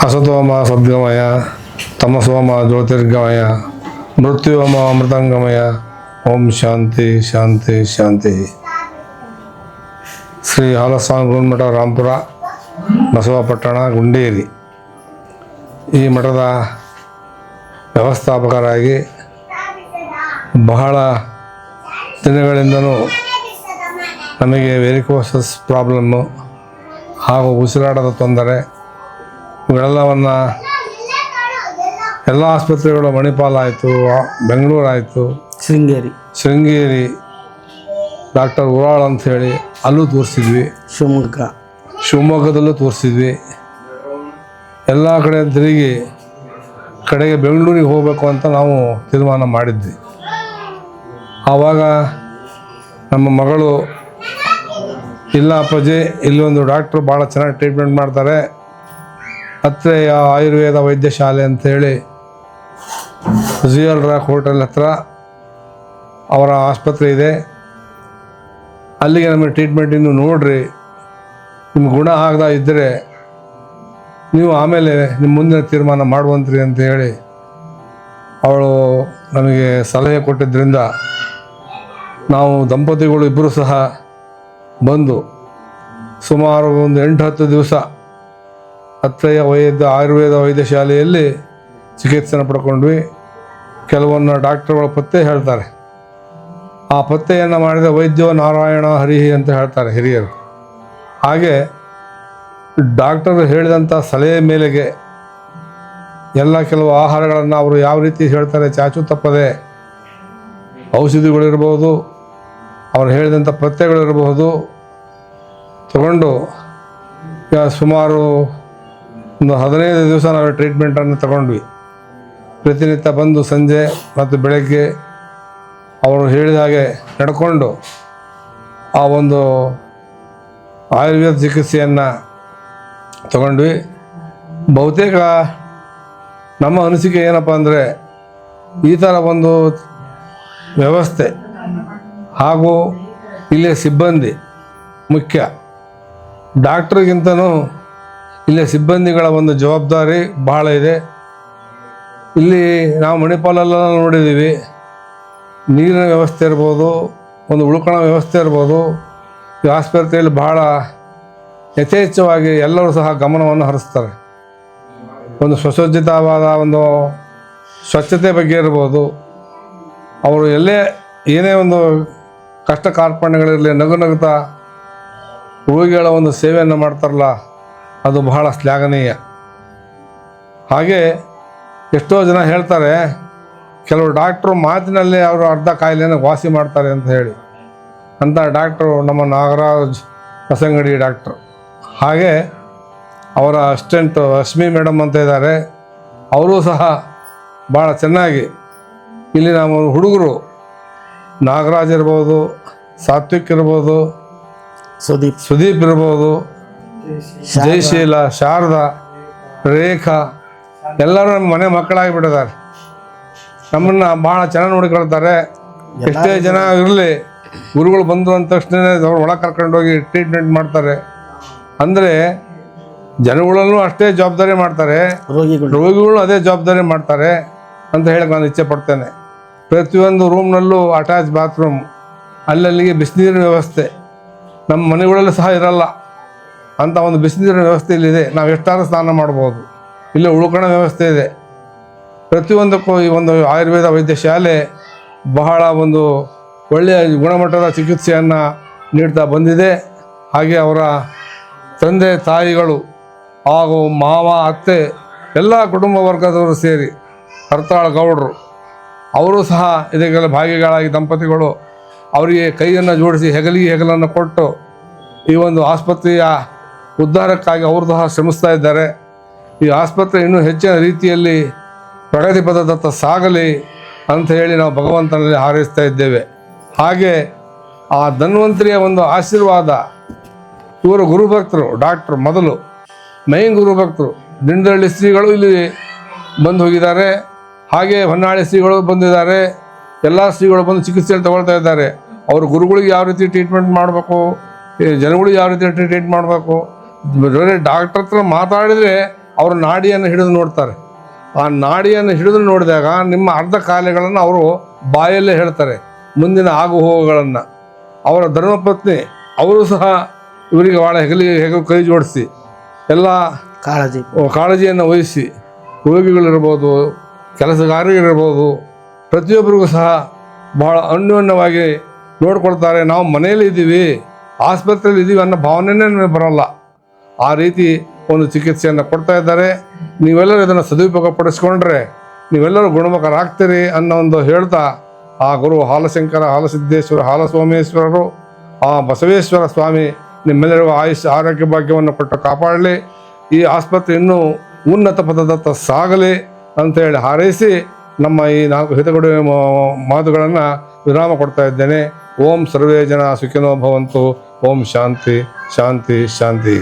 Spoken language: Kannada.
ಅಸತೋಮ ಸದ್ಗಮಯ ತಮಸೋಮ ಜ್ಯೋತಿರ್ಗಮಯ ಮೃತ್ಯುವಮ ಅಮೃತಂಗಮಯ. ಓಂ ಶಾಂತಿ ಶಾಂತಿ ಶಾಂತಿ. ಶ್ರೀ ಹಾಲಸ್ವಾಮಿ ಗುರುಮಠ ರಾಂಪುರ ಬಸವಪಟ್ಟಣ ಗುಂಡೇರಿ ಈ ಮಠದ ವ್ಯವಸ್ಥಾಪಕರಾಗಿ ಬಹಳ ದಿನಗಳಿಂದಲೂ ನಮಗೆ ವೆರಿಕೋಸಸ್ ಪ್ರಾಬ್ಲಮ್ಮು ಹಾಗೂ ಉಸಿರಾಟದ ತೊಂದರೆ ಇವೆಲ್ಲವನ್ನು ಎಲ್ಲ ಆಸ್ಪತ್ರೆಗಳು ಮಣಿಪಾಲ ಆಯಿತು, ಬೆಂಗಳೂರು ಆಯಿತು, ಶೃಂಗೇರಿ ಡಾಕ್ಟರ್ ಉರಾಳ್ ಅಂಥೇಳಿ ಅಲ್ಲೂ ತೋರಿಸಿದ್ವಿ, ಶಿವಮೊಗ್ಗದಲ್ಲೂ ತೋರಿಸಿದ್ವಿ. ಎಲ್ಲ ಕಡೆ ತಿರುಗಿ ಕಡೆಗೆ ಬೆಂಗಳೂರಿಗೆ ಹೋಗಬೇಕು ಅಂತ ನಾವು ತೀರ್ಮಾನ ಮಾಡಿದ್ವಿ. ಆವಾಗ ನಮ್ಮ ಮಗಳು, ಇಲ್ಲ ಅಪ್ಪಾಜಿ ಇಲ್ಲೊಂದು ಡಾಕ್ಟ್ರು ಭಾಳ ಚೆನ್ನಾಗಿ ಟ್ರೀಟ್ಮೆಂಟ್ ಮಾಡ್ತಾರೆ, ಹತ್ತಿರ ಆಯುರ್ವೇದ ವೈದ್ಯಶಾಲೆ ಅಂಥೇಳಿ ಝಿಯಲ್ ರಾಕ್ ಹೋಟೆಲ್ ಹತ್ರ ಅವರ ಆಸ್ಪತ್ರೆ ಇದೆ, ಅಲ್ಲಿಗೆ ನಮಗೆ ಟ್ರೀಟ್ಮೆಂಟ್ ಇನ್ನು ನೋಡ್ರಿ, ನಿಮ್ಗೆ ಗುಣ ಆಗದ ಇದ್ದರೆ ನೀವು ಆಮೇಲೆ ನಿಮ್ಮ ಮುಂದಿನ ತೀರ್ಮಾನ ಮಾಡುವಂತ್ರಿ ಅಂತ ಹೇಳಿ ಅವಳು ನಮಗೆ ಸಲಹೆ ಕೊಟ್ಟಿದ್ದರಿಂದ ನಾವು ದಂಪತಿಗಳು ಇಬ್ಬರು ಸಹ ಬಂದು ಸುಮಾರು ಒಂದು 8-10 ದಿವಸ ಹತ್ತಿರ ಆಯುರ್ವೇದ ವೈದ್ಯಶಾಲೆಯಲ್ಲಿ ಚಿಕಿತ್ಸೆಯನ್ನು ಪಡ್ಕೊಂಡ್ವಿ. ಕೆಲವೊಂದು ಡಾಕ್ಟರ್ಗಳು ಪತ್ತೆ ಹೇಳ್ತಾರೆ, ಆ ಪತ್ತೆಯನ್ನು ಮಾಡಿದ ವೈದ್ಯೋ ನಾರಾಯಣ ಹರಿಹಿ ಅಂತ ಹೇಳ್ತಾರೆ ಹಿರಿಯರು. ಹಾಗೆ ಡಾಕ್ಟರ್ ಹೇಳಿದಂಥ ಸಲಹೆ ಮೇಲೆಗೆ ಎಲ್ಲ ಕೆಲವು ಆಹಾರಗಳನ್ನು ಅವರು ಯಾವ ರೀತಿ ಹೇಳ್ತಾರೆ ಚಾಚು ತಪ್ಪದೆ ಔಷಧಿಗಳಿರ್ಬೋದು, ಅವ್ರು ಹೇಳಿದಂಥ ಪಥ್ಯಗಳಿರಬಹುದು ತಗೊಂಡು ಸುಮಾರು ಒಂದು 15 ದಿವಸ ನಾವು ಟ್ರೀಟ್ಮೆಂಟನ್ನು ತಗೊಂಡ್ವಿ. ಪ್ರತಿನಿತ್ಯ ಬಂದು ಸಂಜೆ ಮತ್ತು ಬೆಳಗ್ಗೆ ಅವರು ಹೇಳಿದ ಹಾಗೆ ನಡ್ಕೊಂಡು ಆ ಒಂದು ಆಯುರ್ವೇದ ಚಿಕಿತ್ಸೆಯನ್ನು ತಗೊಂಡ್ವಿ. ಬಹುತೇಕ ನಮ್ಮ ಅನಿಸಿಕೆ ಏನಪ್ಪ ಅಂದರೆ, ಈ ಥರ ಒಂದು ವ್ಯವಸ್ಥೆ ಹಾಗೂ ಇಲ್ಲಿಯ ಸಿಬ್ಬಂದಿ ಮುಖ್ಯ. ಡಾಕ್ಟ್ರಿಗಿಂತನೂ ಇಲ್ಲಿಯ ಸಿಬ್ಬಂದಿಗಳ ಒಂದು ಜವಾಬ್ದಾರಿ ಬಹಳ ಇದೆ. ಇಲ್ಲಿ ನಾವು ಮಣಿಪಾಲೆಲ್ಲ ನೋಡಿದ್ದೀವಿ, ನೀರಿನ ವ್ಯವಸ್ಥೆ ಇರ್ಬೋದು, ಒಂದು ಉಳ್ಕೊಳ್ಳೋ ವ್ಯವಸ್ಥೆ ಇರ್ಬೋದು. ಈ ಆಸ್ಪತ್ರೆಯಲ್ಲಿ ಬಹಳ ಯಥೇಚ್ಛವಾಗಿ ಎಲ್ಲರೂ ಸಹ ಗಮನವನ್ನು ಹರಿಸ್ತಾರೆ. ಒಂದು ಸುಸಜ್ಜಿತವಾದ ಒಂದು ಸ್ವಚ್ಛತೆ ಬಗ್ಗೆ ಇರ್ಬೋದು, ಅವರು ಏನೇ ಒಂದು ಕಷ್ಟ ಕಾರ್ಪಣ್ಯಗಳಿರಲಿ ನಗುತ್ತಾ ರೋಗಿಗಳ ಒಂದು ಸೇವೆಯನ್ನು ಮಾಡ್ತಾರಲ್ಲ, ಅದು ಬಹಳ ಶ್ಲಾಘನೀಯ. ಹಾಗೆ ಎಷ್ಟೋ ಜನ ಹೇಳ್ತಾರೆ, ಕೆಲವು ಡಾಕ್ಟ್ರು ಮಾತಿನಲ್ಲೇ ಅವರು ಅರ್ಧ ಕಾಯಿಲೆಯನ್ನು ವಾಸಿ ಮಾಡ್ತಾರೆ ಅಂತ ಹೇಳಿ. ಅಂಥ ಡಾಕ್ಟ್ರು ನಮ್ಮ ನಾಗರಾಜ್ ಹೊಸಂಗಡಿ ಡಾಕ್ಟ್ರು. ಹಾಗೆ ಅವರ ಅಸಿಸ್ಟೆಂಟು ರಶ್ಮಿ ಮೇಡಮ್ ಅಂತ ಇದ್ದಾರೆ, ಅವರೂ ಸಹ ಭಾಳ ಚೆನ್ನಾಗಿ ಇಲ್ಲಿ ನಮ್ಮ ಹುಡುಗರು ನಾಗರಾಜ್ ಇರ್ಬೋದು, ಸಾತ್ವಿಕ್ ಇರ್ಬೋದು, ಸುದೀಪ್ ಇರ್ಬೋದು, ಜಯಶೀಲ, ಶಾರದಾ, ರೇಖಾ ಎಲ್ಲರೂ ನಮ್ಮ ಮನೆ ಮಕ್ಕಳಾಗಿಬಿಟ್ಟಿದ್ದಾರೆ. ನಮ್ಮನ್ನು ಭಾಳ ಚೆನ್ನಾಗಿ ನೋಡಿಕೊಳ್ತಾರೆ. ಎಷ್ಟೇ ಜನ ಇರಲಿ, ಗುರುಗಳು ಬಂದರು ಅಂದ ತಕ್ಷಣ ಅವ್ರು ಒಳಗೆ ಕರ್ಕೊಂಡೋಗಿ ಟ್ರೀಟ್ಮೆಂಟ್ ಮಾಡ್ತಾರೆ. ಅಂದರೆ ಜನಗಳಲ್ಲೂ ಅಷ್ಟೇ ಜವಾಬ್ದಾರಿ ಮಾಡ್ತಾರೆ, ರೋಗಿಗಳು ಅದೇ ಜವಾಬ್ದಾರಿ ಮಾಡ್ತಾರೆ ಅಂತ ಹೇಳಕ್ಕೆ ನಾನು ಇಚ್ಛೆ ಪಡ್ತೇನೆ. ಪ್ರತಿಯೊಂದು ರೂಮ್ನಲ್ಲೂ ಅಟ್ಯಾಚ್ ಬಾತ್ರೂಮ್, ಅಲ್ಲಲ್ಲಿಗೆ ಬಿಸಿನೀರಿನ ವ್ಯವಸ್ಥೆ ನಮ್ಮ ಮನೆಗಳಲ್ಲೂ ಸಹ ಇರಲ್ಲ ಅಂತ ಒಂದು ಬಿಸಿನೀರಿನ ವ್ಯವಸ್ಥೆ ಇಲ್ಲಿದೆ. ನಾವು ಎಷ್ಟಾದ್ರೂ ಸ್ನಾನ ಮಾಡ್ಬೋದು. ಇಲ್ಲಿ ಉಳ್ಕೊಳ್ಳೋ ವ್ಯವಸ್ಥೆ ಇದೆ. ಪ್ರತಿಯೊಂದಕ್ಕೂ ಈ ಒಂದು ಆಯುರ್ವೇದ ವೈದ್ಯಶಾಲೆ ಬಹಳ ಒಂದು ಒಳ್ಳೆಯ ಗುಣಮಟ್ಟದ ಚಿಕಿತ್ಸೆಯನ್ನು ನೀಡ್ತಾ ಬಂದಿದೆ. ಹಾಗೆ ಅವರ ತಂದೆ ತಾಯಿಗಳು ಹಾಗೂ ಮಾವ ಅತ್ತೆ ಎಲ್ಲ ಕುಟುಂಬ ವರ್ಗದವರು ಸೇರಿ ಹರ್ತಾಳ್ ಗೌಡರು ಅವರು ಸಹ ಇದಕ್ಕೆಲ್ಲ ಭಾಗಿಗಳಾಗಿ ದಂಪತಿಗಳು ಅವರಿಗೆ ಕೈಯನ್ನು ಜೋಡಿಸಿ ಹೆಗಲಿಗೆ ಹೆಗಲನ್ನು ಕೊಟ್ಟು ಈ ಒಂದು ಆಸ್ಪತ್ರೆಯ ಉದ್ಧಾರಕ್ಕಾಗಿ ಅವರು ಸಹ ಶ್ರಮಿಸ್ತಾ ಇದ್ದಾರೆ. ಈ ಆಸ್ಪತ್ರೆ ಇನ್ನೂ ಹೆಚ್ಚಿನ ರೀತಿಯಲ್ಲಿ ಪ್ರಗತಿ ಪಥದತ್ತ ಸಾಗಲಿ ಅಂತ ಹೇಳಿ ನಾವು ಭಗವಂತನಲ್ಲಿ ಹಾರೈಸ್ತಾ ಇದ್ದೇವೆ. ಹಾಗೆ ಆ ಧನ್ವಂತರಿಯ ಒಂದು ಆಶೀರ್ವಾದ, ಇವರು ಗುರುಭಕ್ತರು, ಡಾಕ್ಟ್ರು ಮೊದಲು ಮೈನ್ ಗುರುಭಕ್ತರು. ದಿಂಡಹಳ್ಳಿ ಶ್ರೀಗಳು ಇಲ್ಲಿ ಬಂದು ಹೋಗಿದ್ದಾರೆ, ಹಾಗೆ ಹೊನ್ನಾಳಿ ಶ್ರೀಗಳು ಬಂದಿದ್ದಾರೆ. ಎಲ್ಲ ಶ್ರೀಗಳು ಬಂದು ಚಿಕಿತ್ಸೆಯನ್ನು ತಗೊಳ್ತಾ ಇದ್ದಾರೆ. ಅವರು ಗುರುಗಳಿಗೆ ಯಾವ ರೀತಿ ಟ್ರೀಟ್ಮೆಂಟ್ ಮಾಡಬೇಕು, ಜನಗಳಿಗೆ ಯಾವ ರೀತಿ ಟ್ರೀಟ್ ಮಾಡಬೇಕು, ಬೇರೆ ಡಾಕ್ಟರ್ ಹತ್ರ ಮಾತಾಡಿದರೆ ಅವರು ನಾಡಿಯನ್ನು ಹಿಡಿದು ನೋಡ್ತಾರೆ. ಆ ನಾಡಿಯನ್ನು ಹಿಡಿದು ನೋಡಿದಾಗ ನಿಮ್ಮ ಅರ್ಧ ಕಾಯಿಲೆಗಳನ್ನು ಅವರು ಬಾಯಲ್ಲೇ ಹೇಳ್ತಾರೆ, ಮುಂದಿನ ಆಗು ಹೋಗುಗಳನ್ನು. ಅವರ ಧರ್ಮಪತ್ನಿ ಅವರು ಸಹ ಇವರಿಗೆ ಭಾಳ ಹೆಗಲು ಕೈ ಜೋಡಿಸಿ ಎಲ್ಲ ಕಾಳಜಿಯನ್ನು ವಹಿಸಿ, ರೋಗಿಗಳಿರ್ಬೋದು, ಕೆಲಸಗಾರರಿರ್ಬೋದು, ಪ್ರತಿಯೊಬ್ಬರಿಗೂ ಸಹ ಭಾಳ ಅನ್ಯೋನ್ಯವಾಗಿ ನೋಡ್ಕೊಳ್ತಾರೆ. ನಾವು ಮನೆಯಲ್ಲಿ ಇದ್ದೀವಿ, ಆಸ್ಪತ್ರೆಯಲ್ಲಿ ಇದ್ದೀವಿ ಅನ್ನೋ ಭಾವನೆನೇ ಬರೋಲ್ಲ. ಆ ರೀತಿ ಒಂದು ಚಿಕಿತ್ಸೆಯನ್ನು ಕೊಡ್ತಾ ಇದ್ದಾರೆ. ನೀವೆಲ್ಲರೂ ಇದನ್ನು ಸದುಪಯೋಗ ಪಡಿಸ್ಕೊಂಡ್ರೆ ನೀವೆಲ್ಲರೂ ಗುಣಮುಖರಾಗ್ತೀರಿ ಅನ್ನೋ ಒಂದು ಹೇಳ್ತಾ, ಆ ಗುರು ಹಾಲಶಂಕರ, ಹಾಲಸಿದ್ದೇಶ್ವರ, ಹಾಲಸೋಮೇಶ್ವರರು, ಆ ಬಸವೇಶ್ವರ ಸ್ವಾಮಿ ನಿಮ್ಮೆಲ್ಲರಿಗೂ ಆಯುಷ್ಯ ಆರೋಗ್ಯ ಭಾಗ್ಯವನ್ನು ಕೊಟ್ಟು ಕಾಪಾಡಲಿ. ಈ ಆಸ್ಪತ್ರೆ ಇನ್ನೂ ಉನ್ನತ ಪದದತ್ತ ಸಾಗಲಿ ಅಂತೇಳಿ ಹಾರೈಸಿ ನಮ್ಮ ಈ 4 ಹಿತಗಡೆ ಮಾತುಗಳನ್ನು ವಿರಾಮ ಕೊಡ್ತಾ ಇದ್ದೇನೆ. ಓಂ ಸರ್ವೇ ಜನ ಸುಖಿನೋ ಭವಂತು. ಓಂ ಶಾಂತಿ ಶಾಂತಿ ಶಾಂತಿ.